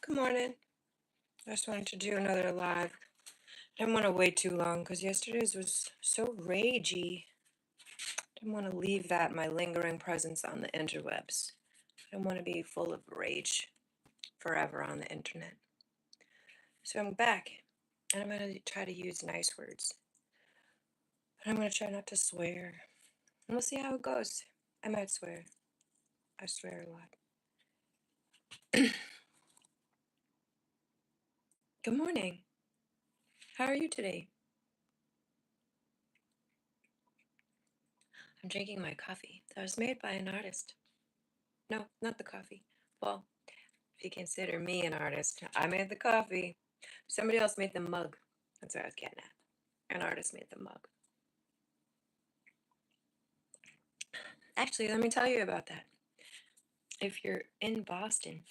Good morning. I just wanted to do another live. Didn't want to wait too long because yesterday's was so ragey. Didn't want to leave my lingering presence on the interwebs. I don't want to be full of rage forever on the internet. So I'm back, and I'm going to try to use nice words. But I'm going to try not to swear. And we'll see how it goes. I might swear. I swear a lot. Good morning. How are you today? I'm drinking my coffee that was made by an artist. No, not the coffee. Well, if you consider me an artist, I made the coffee. Somebody else made the mug. That's what I was getting at. An artist made the mug. Actually, let me tell you about that. If you're in Boston,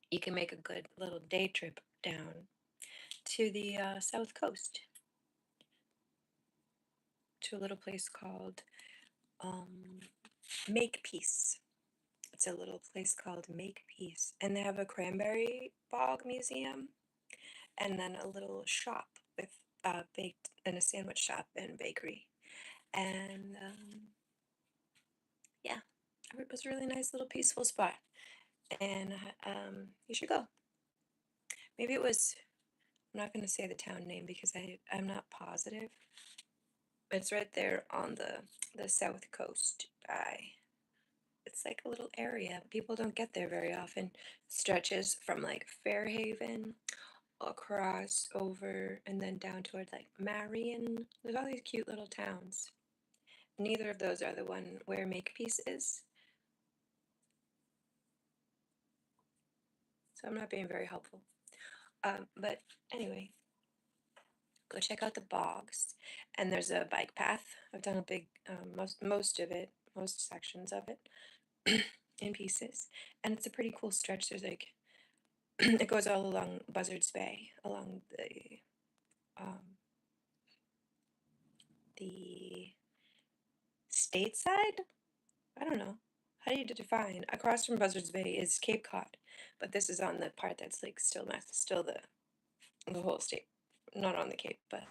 you can make a good little day trip down to the South Coast to a little place called Makepeace. It's a little place called Makepeace, and they have a cranberry bog museum, and then a little shop with baked and a sandwich shop and bakery, and yeah, it was a really nice little peaceful spot, and you should go. Maybe it was. I'm not going to say the town name because I'm not positive. It's right there on the south coast. It's like a little area. People don't get there very often. Stretches from like Fairhaven across over and then down toward like Marion. There's all these cute little towns. Neither of those are the one where Makepeace is. So I'm not being very helpful. But anyway, go check out the bogs. And there's a bike path. I've done a big, most of it, most sections of it in pieces. And it's a pretty cool stretch. There's like, it goes all along Buzzards Bay, along the state side? I don't know. How do you define? Across from Buzzards Bay is Cape Cod, but this is on the part that's like still the whole state, not on the Cape, but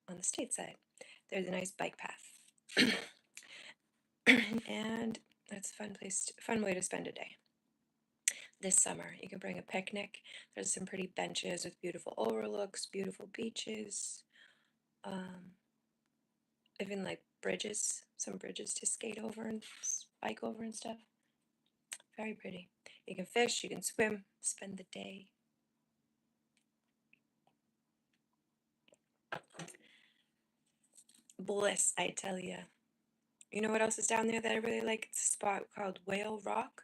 on the state side. There's a nice bike path, and that's a fun way to spend a day. This summer, you can bring a picnic. There's some pretty benches with beautiful overlooks, beautiful beaches, even like bridges, some bridges to skate over and bike over and stuff. Very pretty. You can fish, you can swim, spend the day. Bliss, I tell ya. You know what else is down there that I really like? It's a spot called Whale Rock.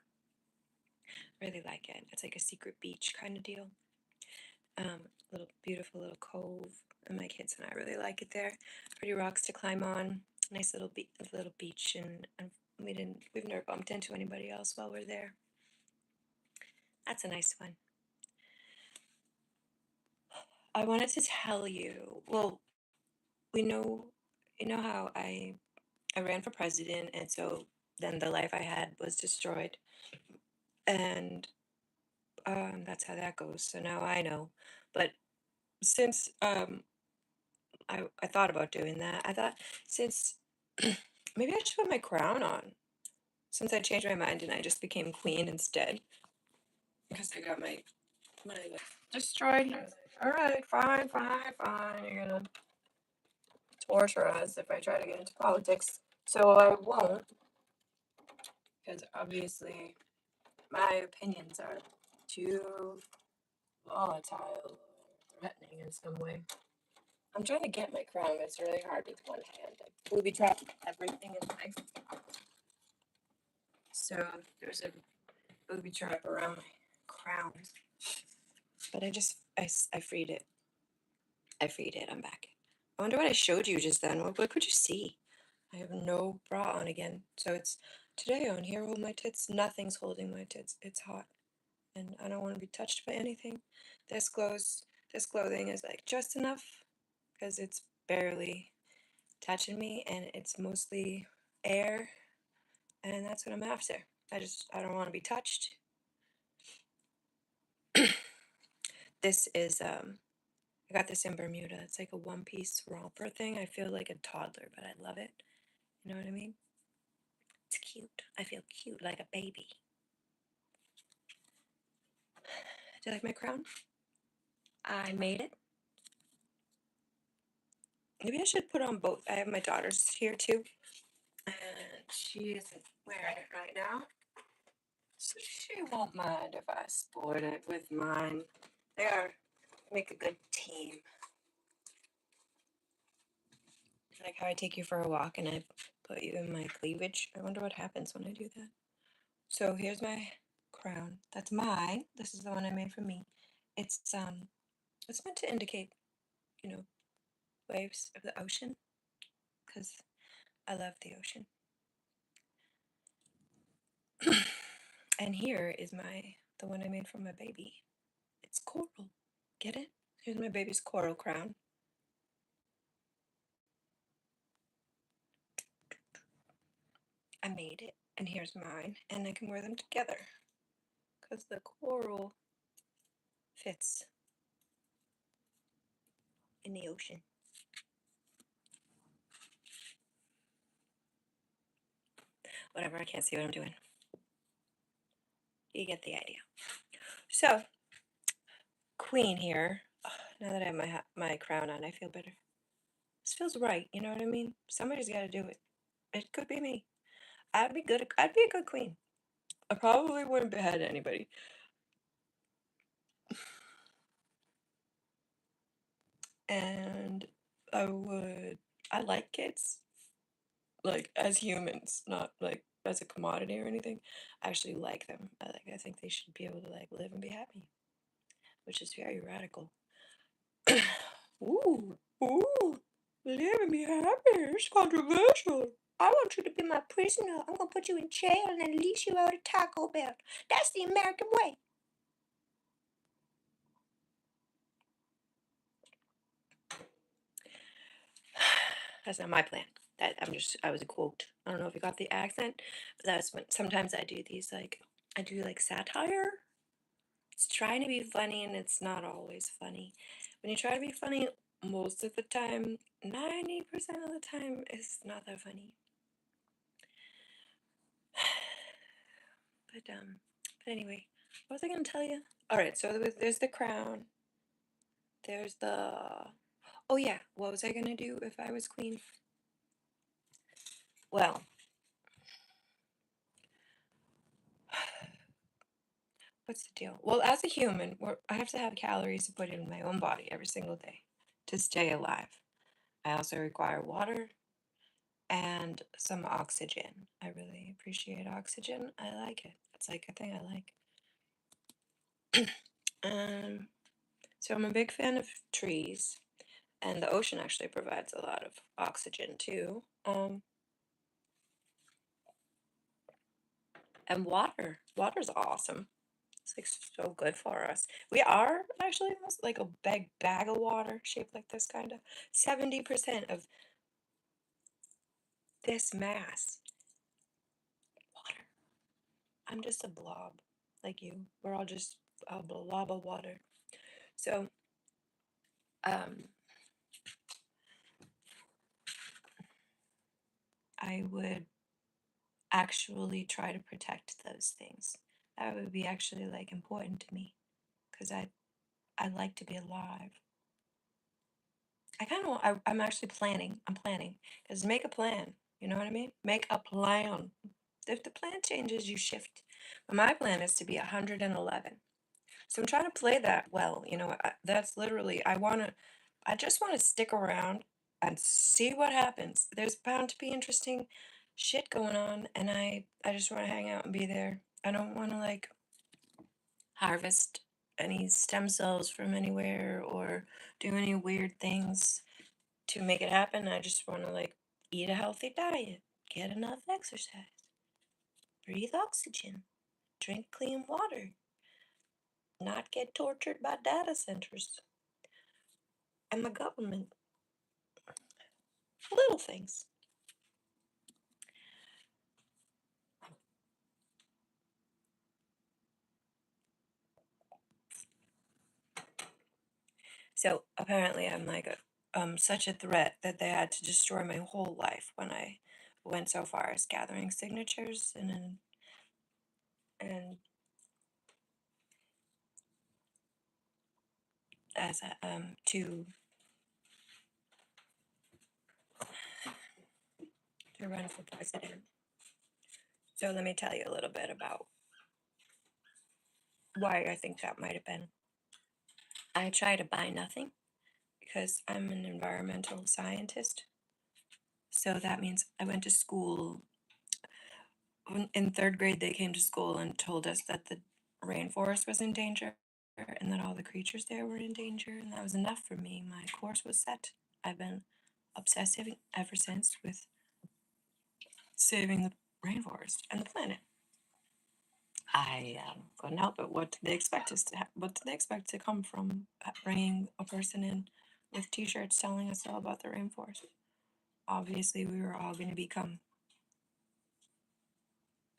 Really like it. It's like a secret beach kind of deal. Little beautiful little cove, and my kids and I really like it there. Pretty rocks to climb on. Nice little beach, and we've never bumped into anybody else while we're there. That's a nice one. I wanted to tell you. Well, you know how I ran for president, and so then the life I had was destroyed, and that's how that goes. So now I know, but since I thought about doing that, I thought since maybe I should put my crown on. Since I changed my mind and I just became queen instead, because I got my life destroyed. I was like, all right, fine. You're gonna torture us if I try to get into politics. So I won't, because obviously my opinions are too volatile, threatening in some way. I'm trying to get my crown, but it's really hard with one hand. I booby trap everything in life. So there's a booby trap around my crown. But I freed it. I freed it. I'm back. I wonder what I showed you just then. What could you see? I have no bra on again. So it's today on Here Hold My Tits. Nothing's holding my tits. It's hot. And I don't want to be touched by anything. This clothing is like just enough because it's barely touching me and it's mostly air, and that's what I'm after. I don't want to be touched. This is I got this in Bermuda. It's like a one-piece romper thing. I feel like a toddler, but I love it. You know what I mean? It's cute. I feel cute like a baby. Do you like my crown? I made it. Maybe I should put on both. I have my daughters here too, and she isn't wearing it right now, so she won't mind if I sport it with mine. They are make a good team. Like how I take you for a walk and I put you in my cleavage. I wonder what happens when I do that. So here's my crown. That's mine. This is the one I made for me. It's meant to indicate, you know, waves of the ocean, because I love the ocean. And here is the one I made for my baby. It's coral. Get it? Here's my baby's coral crown. I made it, and here's mine, and I can wear them together because the coral fits in the ocean. Whatever, I can't see what I'm doing. You get the idea. So, queen here. Now that I have my crown on, I feel better. This feels right, you know what I mean? Somebody's got to do it. It could be me. I'd be good. I'd be a good queen. I probably wouldn't behead anybody. And I like kids, like as humans, not like as a commodity or anything. I actually like them. I think they should be able to like live and be happy, which is very radical. Ooh, ooh, live and be happy. It's controversial. I want you to be my prisoner. I'm gonna put you in jail and then lease you out at Taco Bell. That's the American way. That's not my plan. I was a quote. I don't know if you got the accent, but that's when sometimes I do these I do like satire. It's trying to be funny and it's not always funny. When you try to be funny, most of the time, 90% of the time, it's not that funny. But anyway, what was I gonna tell you? All right, so there's the crown. There's the Oh yeah, what was I gonna do if I was queen? Well, what's the deal? Well, as a human, I have to have calories to put in my own body every single day to stay alive. I also require water and some oxygen. I really appreciate oxygen. I like it. It's like a thing I like. So I'm a big fan of trees, and the ocean actually provides a lot of oxygen too. And water. Water's awesome. It's like so good for us. We are actually almost like a big bag of water, shaped like this kind of. 70% of this mass, water. I'm just a blob, like you. We're all just a blob of water. So, um, I would actually try to protect those things. That would be actually like important to me because I like to be alive. I kind of I'm actually planning. I'm planning because make a plan. You know what I mean? Make a plan. If the plan changes, you shift. But my plan is to be 111. So I'm trying to play that well. That's literally I just want to stick around and see what happens. There's bound to be interesting shit going on, and I just want to hang out and be there. I don't want to like harvest any stem cells from anywhere or do any weird things to make it happen. I just want to like eat a healthy diet, get enough exercise, breathe oxygen, drink clean water, not get tortured by data centers and the government. Little things. So apparently I'm like such a threat that they had to destroy my whole life when I went so far as gathering signatures and as a, to run for president. So let me tell you a little bit about why I think that might have been. I try to buy nothing because I'm an environmental scientist. So that means I went to school. In third grade, they came to school and told us that the rainforest was in danger and that all the creatures there were in danger. And that was enough for me. My course was set. I've been obsessive ever since with saving the rainforest and the planet. I couldn't help it. What did they expect us to? What did they expect to come from bringing a person in with T-shirts telling us all about the rainforest? Obviously, we were all going to become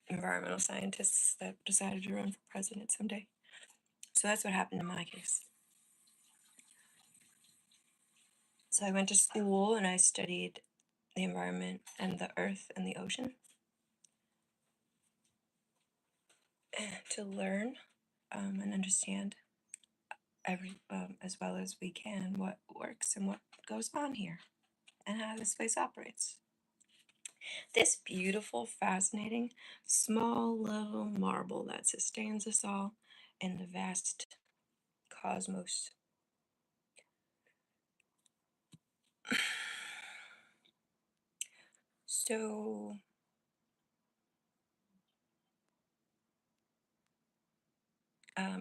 environmental scientists that decided to run for president someday. So that's what happened in my case. So I went to school and I studied the environment and the earth and the ocean to learn and understand as well as we can what works and what goes on here and how this place operates. This beautiful, fascinating, small little marble that sustains us all in the vast cosmos. So,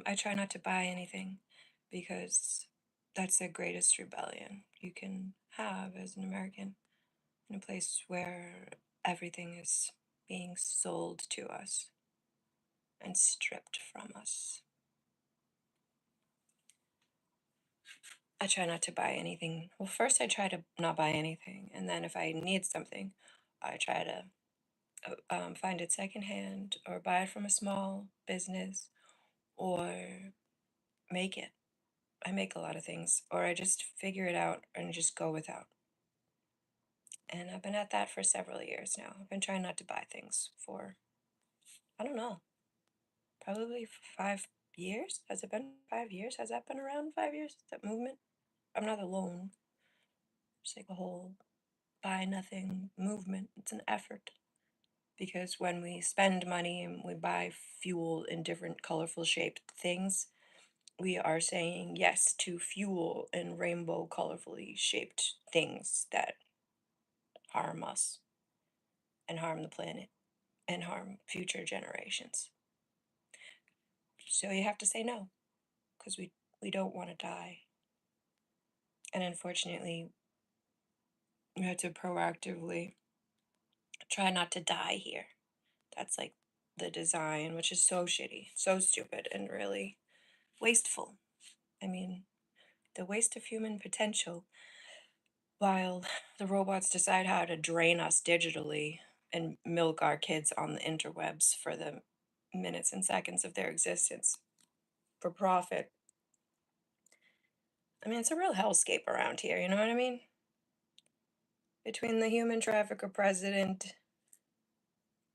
I try not to buy anything because that's the greatest rebellion you can have as an American in a place where everything is being sold to us and stripped from us. I try not to buy anything. Well, first I try to not buy anything, and then if I need something, I try to find it secondhand or buy it from a small business or make it. I make a lot of things, or I just figure it out and just go without. And I've been at that for several years now. I've been trying not to buy things for, I don't know, probably 5 years. Has it been 5 years? Has that been around 5 years? That movement? I'm not alone. It's like a whole buy nothing movement. It's an effort because when we spend money and we buy fuel in different colorful shaped things, we are saying yes to fuel in rainbow colorfully shaped things that harm us and harm the planet and harm future generations. So you have to say no because we don't want to die. And unfortunately, you have to proactively try not to die here. That's like the design, which is so shitty, so stupid, and really wasteful. I mean, the waste of human potential while the robots decide how to drain us digitally and milk our kids on the interwebs for the minutes and seconds of their existence for profit. I mean, it's a real hellscape around here, you know what I mean? Between the human trafficker president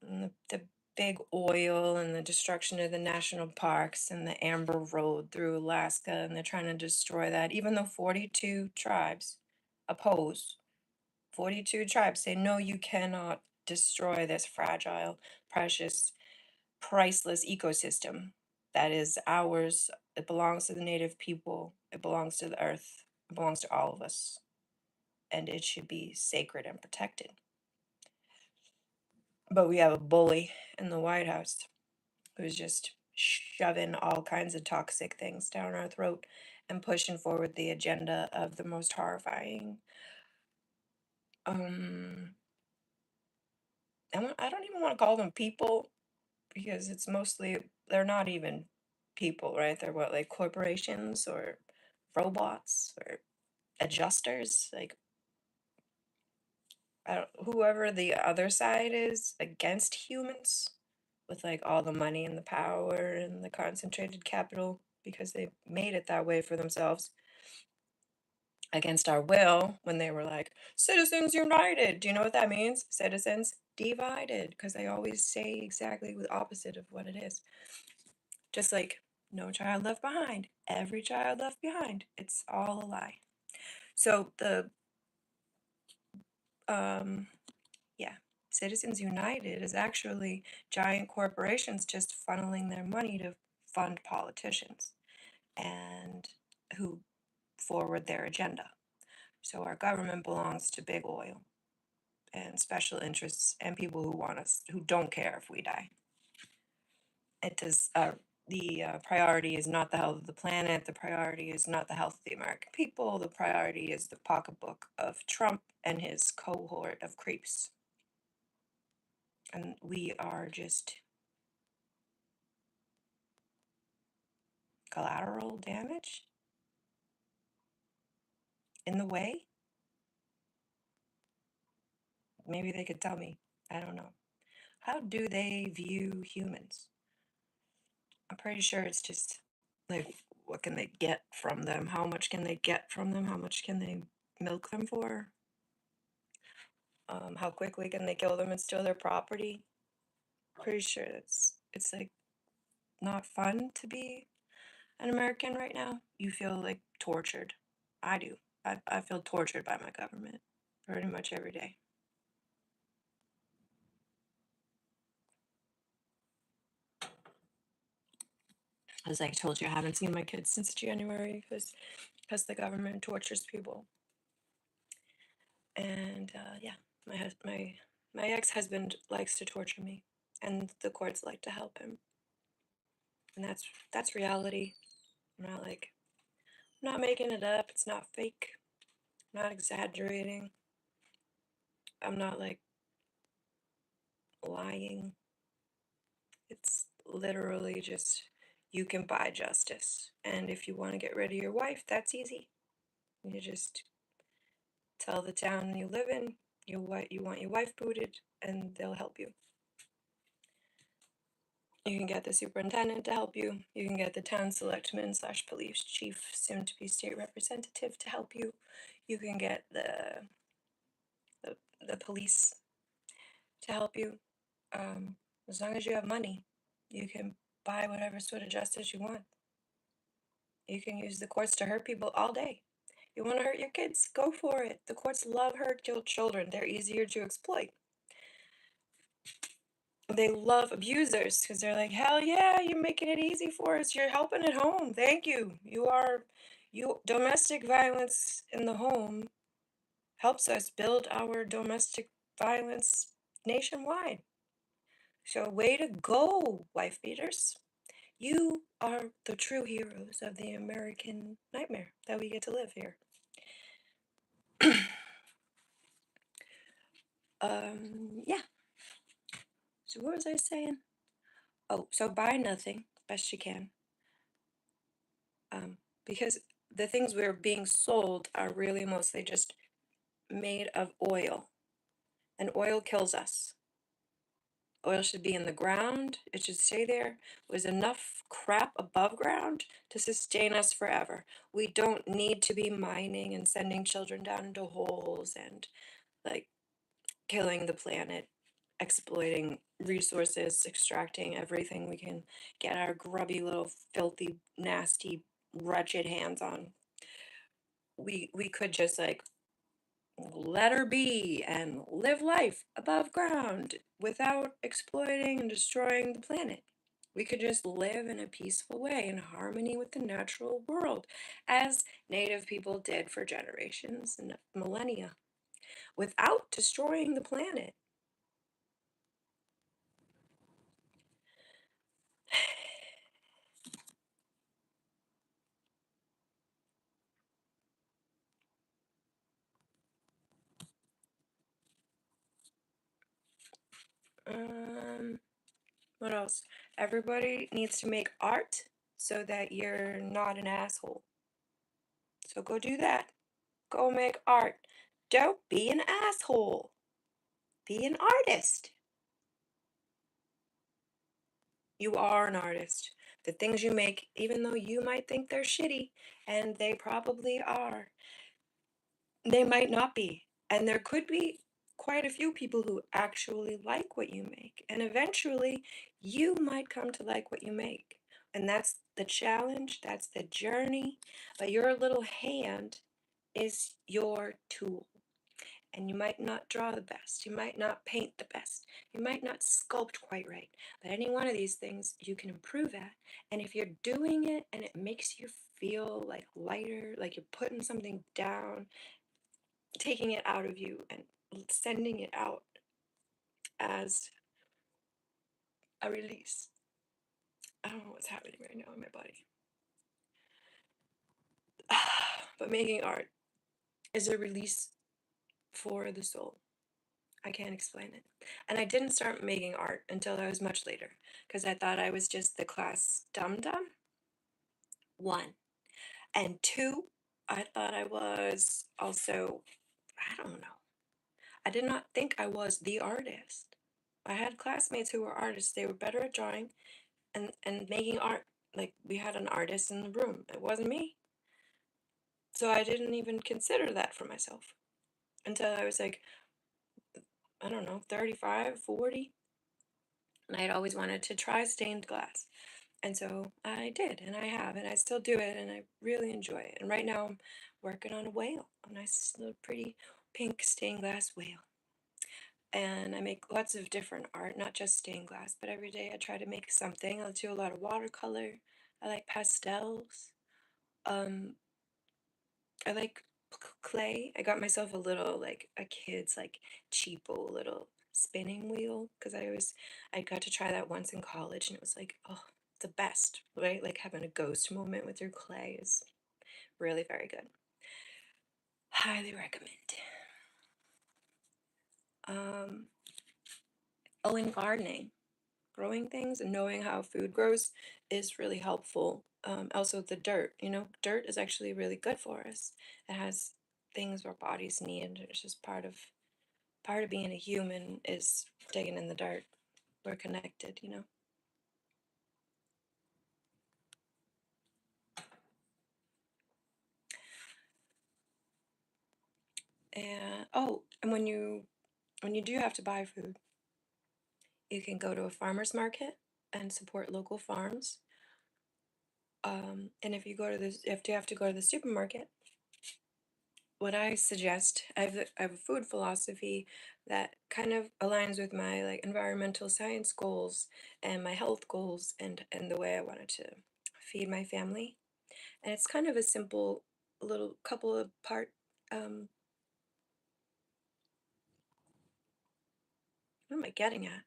and the big oil and the destruction of the national parks and the Amber Road through Alaska, and they're trying to destroy that, even though 42 tribes oppose. 42 tribes say, no, you cannot destroy this fragile, precious, priceless ecosystem that is ours. It belongs to the native people, it belongs to the earth, it belongs to all of us, and it should be sacred and protected. But we have a bully in the White House who's just shoving all kinds of toxic things down our throat and pushing forward the agenda of the most horrifying. Um, I don't even want to call them people because it's mostly, they're not even people, right? They're what, like corporations or robots or adjusters? Like, I don't, whoever the other side is against humans with like all the money and the power and the concentrated capital because they made it that way for themselves. against our will when they were like, Citizens United. Do you know what that means? Citizens divided, because they always say exactly the opposite of what it is. Just like no child left behind, every child left behind. It's all a lie. So um, yeah, Citizens United is actually giant corporations just funneling their money to fund politicians and who forward their agenda. So our government belongs to big oil and special interests and people who want us, who don't care if we die. It does. The priority is not the health of the planet. The priority is not the health of the American people. The priority is the pocketbook of Trump and his cohort of creeps. And we are just collateral damage in the way. Maybe they could tell me. I don't know. How do they view humans? I'm pretty sure it's just like, what can they get from them? How much can they get from them? How much can they milk them for? How quickly can they kill them and steal their property? Pretty sure it's like not fun to be an American right now. You feel like tortured. I do. I feel tortured by my government pretty much every day. As I told you, I haven't seen my kids since January because the government tortures people. And yeah, my ex-husband likes to torture me, and the courts like to help him, and that's reality. I'm not like I'm not making it up. It's not fake. I'm not exaggerating. I'm not like lying. It's literally just you can buy justice, and if you want to get rid of your wife, that's easy. You just tell the town you live in you want your wife booted, and they'll help you. You can get the superintendent to help you. You can get the town selectman slash police chief, soon to be state representative, to help you. You can get the, the police to help you. Um, as long as you have money, you can buy whatever sort of justice you want. You can use the courts to hurt people all day. You want to hurt your kids? Go for it. The courts love hurt your children. They're easier to exploit. They love abusers because they're like, hell yeah, you're making it easy for us. You're helping at home. Thank you. Domestic violence in the home helps us build our domestic violence nationwide. So, way to go, wife beaters. You are the true heroes of the American nightmare that we get to live here. Yeah. So, what was I saying? Oh, so buy nothing best you can. Because the things we're being sold are really mostly just made of oil, and oil kills us. Oil should be in the ground, it should stay there with enough crap above ground to sustain us forever. We don't need to be mining and sending children down into holes and like killing the planet, exploiting resources, extracting everything we can get our grubby little filthy, nasty, wretched hands on. We could just like let her be and live life above ground without exploiting and destroying the planet. We could just live in a peaceful way in harmony with the natural world, as native people did for generations and millennia, without destroying the planet. Um, what else? Everybody needs to make art so that you're not an asshole. So go do that. Go make art. Don't be an asshole. Be an artist. You are an artist. The things you make, even though you might think they're shitty, and they probably are, They might not be. And there could be quite a few people who actually like what you make. And eventually, you might come to like what you make. And that's the challenge, that's the journey. But your little hand is your tool. And you might not draw the best, you might not paint the best, you might not sculpt quite right. But any one of these things you can improve at. And if you're doing it and it makes you feel like lighter, like you're putting something down, taking it out of you and sending it out as a release. I don't know what's happening right now in my body. But making art is a release for the soul. I can't explain it. And I didn't start making art until I was much later because I thought I was just the class dum dum. One. And two, I thought I was also, I don't know. I did not think I was the artist. I had classmates who were artists. They were better at drawing and making art. Like we had an artist in the room. It wasn't me. So I didn't even consider that for myself until I was like, I don't know, 35, 40. And I had always wanted to try stained glass. And so I did, and I have, and I still do it, and I really enjoy it. And right now I'm working on a whale, a nice little pretty pink stained glass whale. And I make lots of different art, not just stained glass, but every day I try to make something. I'll do a lot of watercolor. I like pastels. Um, I like clay. I got myself a little like a kid's like cheapo little spinning wheel because I got to try that once in college and it was like, oh, the best, right? Like having a ghost moment with your clay is really very good. Highly recommend. Um, oh, and gardening, growing things and knowing how food grows is really helpful. Also, the dirt, dirt is actually really good for us. It has things our bodies need. It's just part of being a human is digging in the dirt. We're connected. And oh, and when you do have to buy food, you can go to a farmer's market and support local farms. And if you have to go to the supermarket, what I suggest, I have a food philosophy that kind of aligns with my like environmental science goals and my health goals and the way I wanted to feed my family. And it's kind of a simple little couple of part um what am I getting at?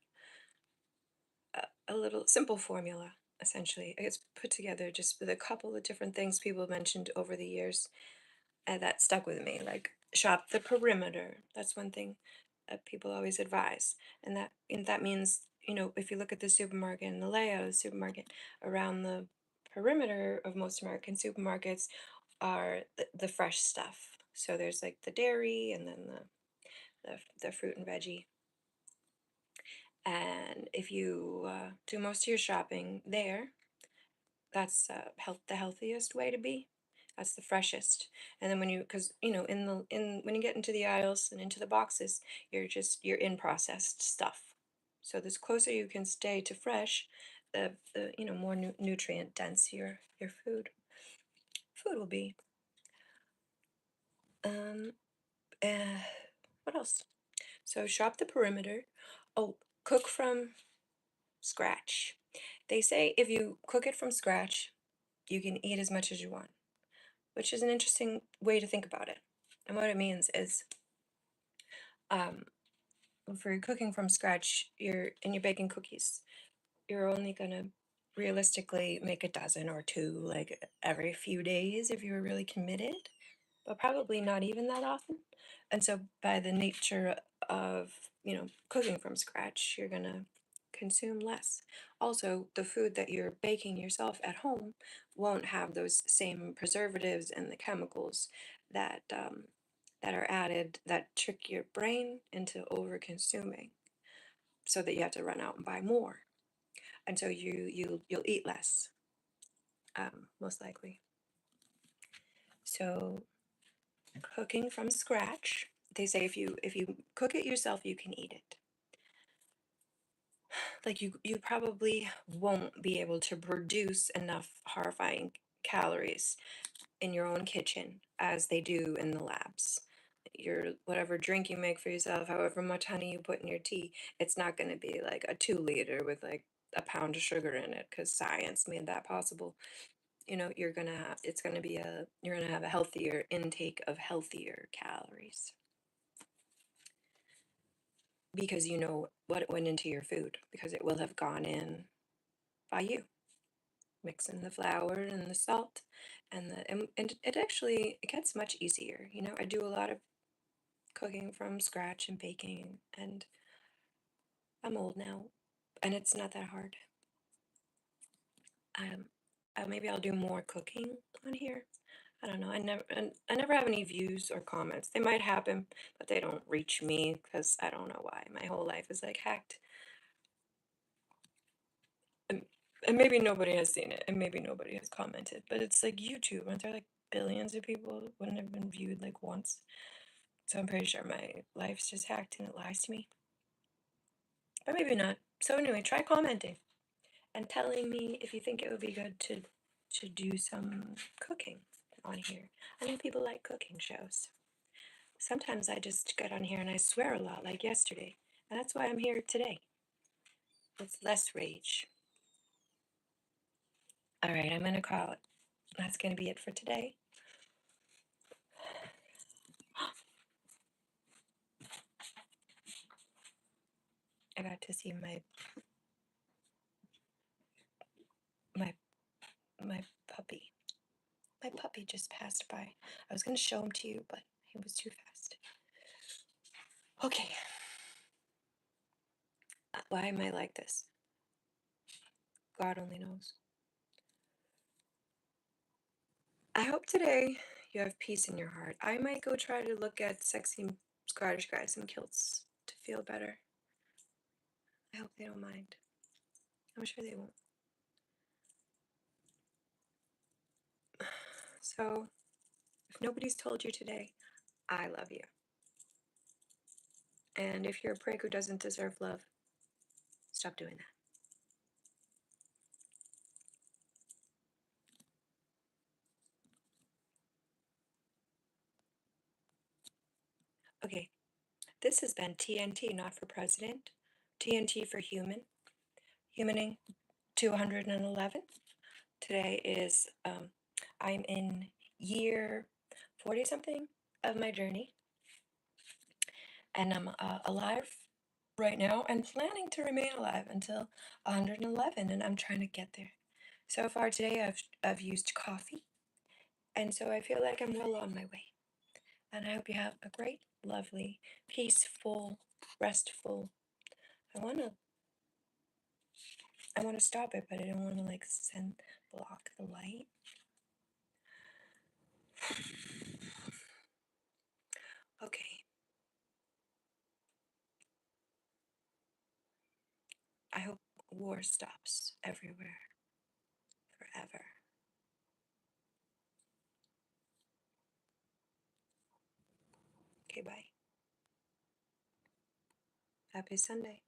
A little simple formula essentially. It's put together just with a couple of different things people mentioned over the years and that stuck with me. Like shop the perimeter. That's one thing people always advise. And that means, if you look at the supermarket and the layout of the supermarket around the perimeter of most American supermarkets are the fresh stuff. So there's like the dairy and then the fruit and veggie. And if you do most of your shopping there, that's the healthiest way to be. That's the freshest. And then because when you get into the aisles and into the boxes, you're in processed stuff. So this closer you can stay to fresh, the more nutrient dense your food will be. Um, uh, what else? So shop the perimeter. Oh, cook from scratch. They say if you cook it from scratch, you can eat as much as you want, which is an interesting way to think about it. And what it means is, um, for cooking from scratch, you're baking cookies. You're only gonna realistically make a dozen or two, like every few days if you were really committed, but probably not even that often. And so, by the nature of cooking from scratch, you're gonna consume less. Also, the food that you're baking yourself at home won't have those same preservatives and the chemicals that are added that trick your brain into over consuming, so that you have to run out and buy more, and so you'll eat less, most likely. So Cooking from scratch. They say if you cook it yourself, you can eat it. Like you probably won't be able to produce enough horrifying calories in your own kitchen as they do in the labs. Your whatever drink you make for yourself, however much honey you put in your tea, it's not going to be like a 2 liter with like a pound of sugar in it because science made that possible. You're gonna have it's gonna be a you're gonna have a healthier intake of healthier calories because you know what went into your food because it will have gone in by you mixing the flour and the salt and it actually it gets much easier. I do a lot of cooking from scratch and baking, and I'm old now, and it's not that hard. Um, maybe I'll do more cooking on here. I don't know. I never have any views or comments. They might happen, but they don't reach me because I don't know why. My whole life is like hacked, and, and maybe nobody has seen it, and maybe nobody has commented. But it's like YouTube, aren't there like billions of people who wouldn't have been viewed like once? So I'm pretty sure my life's just hacked and it lies to me. But maybe not. So anyway, try commenting and telling me if you think it would be good to do some cooking on here. I know people like cooking shows. Sometimes I just get on here and I swear a lot, like yesterday. And that's why I'm here today, with less rage. All right, I'm going to call it. That's going to be it for today. I got to see my my puppy. My puppy just passed by. I was going to show him to you, but he was too fast. Okay. Why am I like this? God only knows. I hope today you have peace in your heart. I might go try to look at sexy Scottish guys in kilts to feel better. I hope they don't mind. I'm sure they won't. So, if nobody's told you today, I love you. And if you're a prick who doesn't deserve love, stop doing that. Okay, this has been TNT, not for president. TNT for human. Humaning 211. Today is, I'm in year 40 something of my journey, and I'm alive right now and planning to remain alive until 111, and I'm trying to get there. So far today, I've used coffee, and so I feel like I'm well on my way. And I hope you have a great, lovely, peaceful, restful. I wanna I wanna stop it, but I don't wanna like block the light. Okay. I hope war stops everywhere forever. Okay, bye. Happy Sunday.